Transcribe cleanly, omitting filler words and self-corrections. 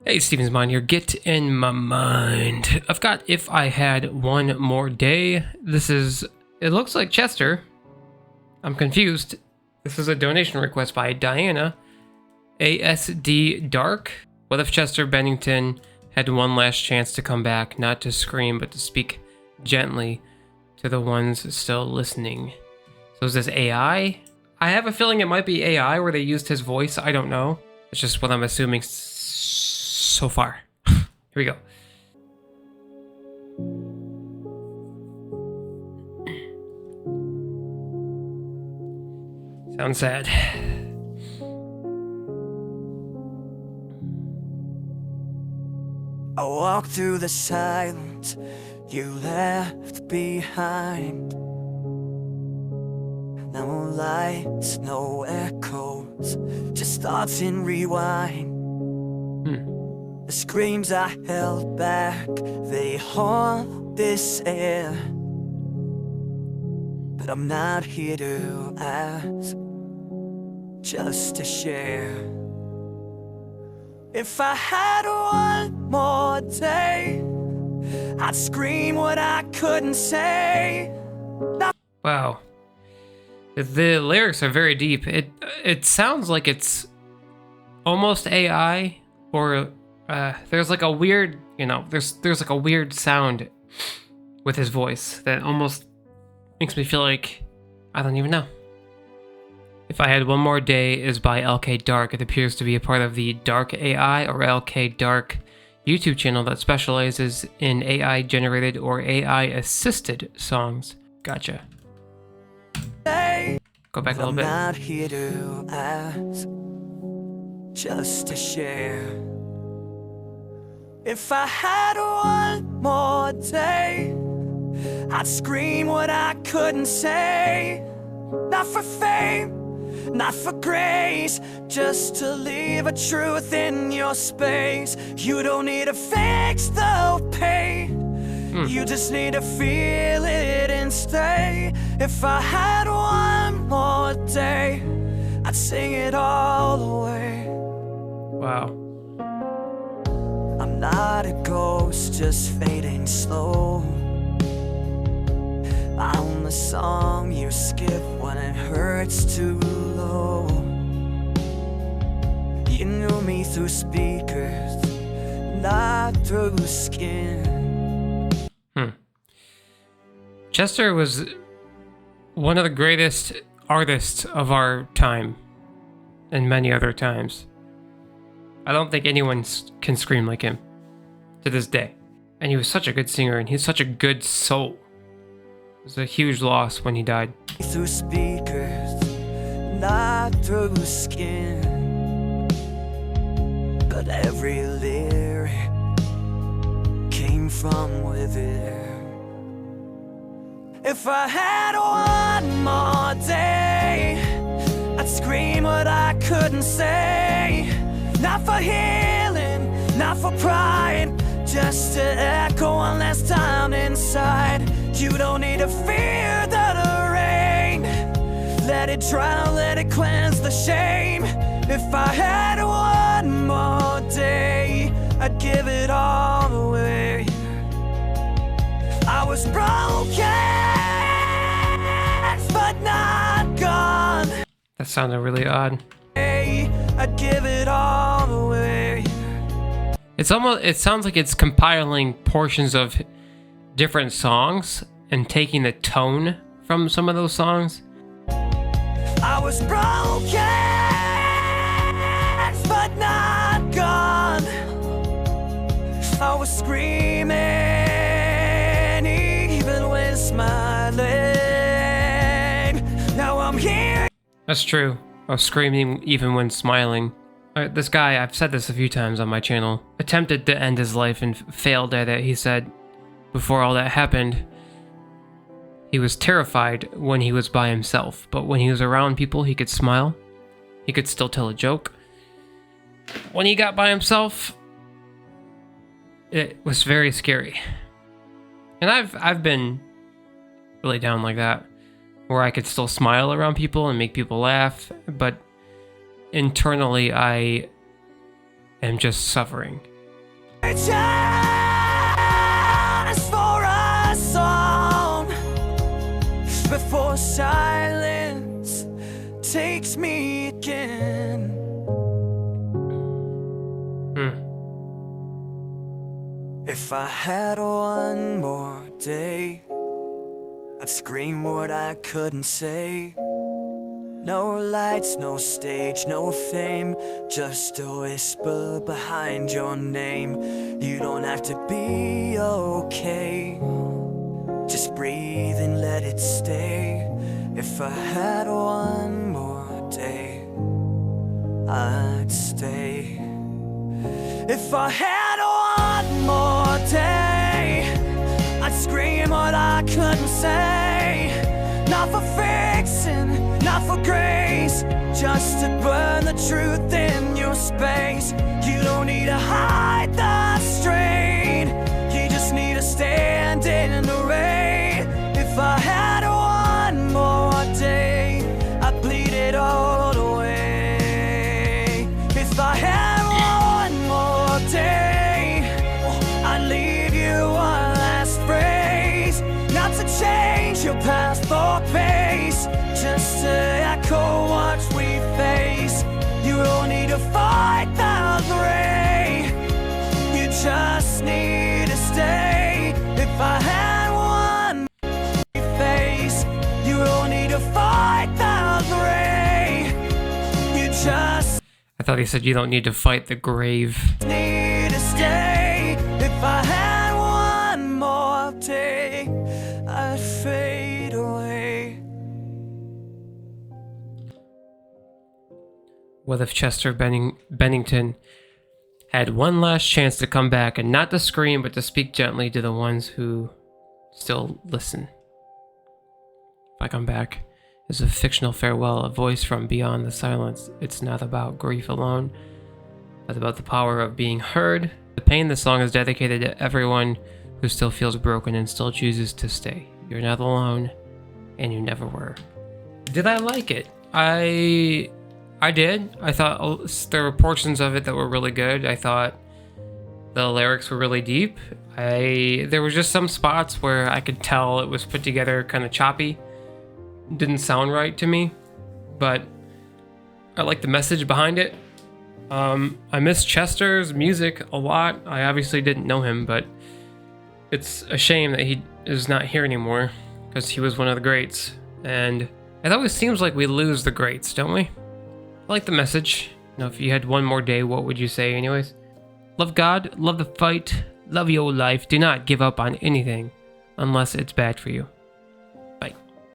Hey, Steven's Mind here. Get in my mind. I've got If I Had One More Day. It looks like Chester. I'm confused. This is a donation request by Diana. ASD Dark. What if Chester Bennington had one last chance to come back, not to scream, but to speak gently to the ones still listening? So is this AI? I have a feeling it might be AI where they used his voice. I don't know. It's just what I'm assuming so far. Here we go. Sounds sad. I walked through the silence you left behind. No lights, no echoes, just thoughts in rewind. The screams I held back, they haunt this air. But I'm not here to ask, just to share. If I had one more day, I'd scream what I couldn't say. Wow. The lyrics are very deep. It sounds like it's almost AI, or there's like a weird, there's like a weird sound with his voice that almost makes me feel like I don't even know. If I Had One More Day is by LK Dark. It appears to be a part of the Dark AI or LK Dark YouTube channel that specializes in AI generated or AI assisted songs. Gotcha. Go back a little bit. I'm not here to ask, just to share. If I had one more day, I'd scream what I couldn't say. Not for fame, not for grace, just to leave a truth in your space. You don't need to fix the pain, you just need to feel it and stay. If I had one more day, I'd sing it all away. Wow. I'm not a ghost, just fading slow. I'm the song you skip when it hurts too low. You knew me through speakers, not through skin. Chester was one of the greatest artists of our time, and many other times. I don't think anyone can scream like him to this day. And he was such a good singer, and he's such a good soul. It was a huge loss when he died. Through speakers, not through skin. But every lyric came from within. If I had one more day, I'd scream what I couldn't say. Not for healing, not for pride, just to echo one last time inside. You don't need to fear the rain. Let it drown, let it cleanse the shame. If I had one more day, I'd give it all away. I was broken, but not gone. That sounded really odd. I'd give it all away. It sounds like it's compiling portions of different songs and taking the tone from some of those songs. I was broken, but not gone. I was screaming, even when smiling. Now I'm here. That's true. I was screaming even when smiling. This guy, I've said this a few times on my channel, attempted to end his life and failed at it. He said before all that happened, he was terrified when he was by himself, but when he was around people, he could smile. He could still tell a joke. When he got by himself, it was very scary. And I've been really down like that, where I could still smile around people and make people laugh, but internally I am just suffering. Just for a song before silence takes me again. If I had one more day, I'd scream what I couldn't say. No lights, no stage, no fame, just a whisper behind your name. You don't have to be okay, just breathe and let it stay. If I had one more day, I'd stay. If I had one more day, I'd scream what I couldn't say. Not for fixing, not for grace, just to burn the truth in your space. You don't need to hide the strain, you just need to stand in the rain. If I had one more day, I'd bleed it all away. If I had one more day, I'd leave you one last phrase. Not to change your past for pace, just to echo what we face. You don't need to fight the gray, you just need to stay. If I had one face, you don't need to fight the gray, you just I thought he said you don't need to fight the grave. need to stay. If I had one more day, I'd fade away. What if Chester Bennington had one last chance to come back and not to scream, but to speak gently to the ones who still listen? If I come back is a fictional farewell, a voice from beyond the silence. It's not about grief alone, but about the power of being heard. The pain this song is dedicated to everyone who still feels broken and still chooses to stay. You're not alone, and you never were. Did I like it? I did. I thought there were portions of it that were really good. I thought the lyrics were really deep. There was just some spots where I could tell it was put together kind of choppy. Didn't sound right to me, but I like the message behind it. I miss Chester's music a lot. I obviously didn't know him, but it's a shame that he is not here anymore, because he was one of the greats. And it always seems like we lose the greats, don't we? I like the message. Now, if you had one more day, what would you say anyways? Love God, love the fight, love your life. Do not give up on anything unless it's bad for you.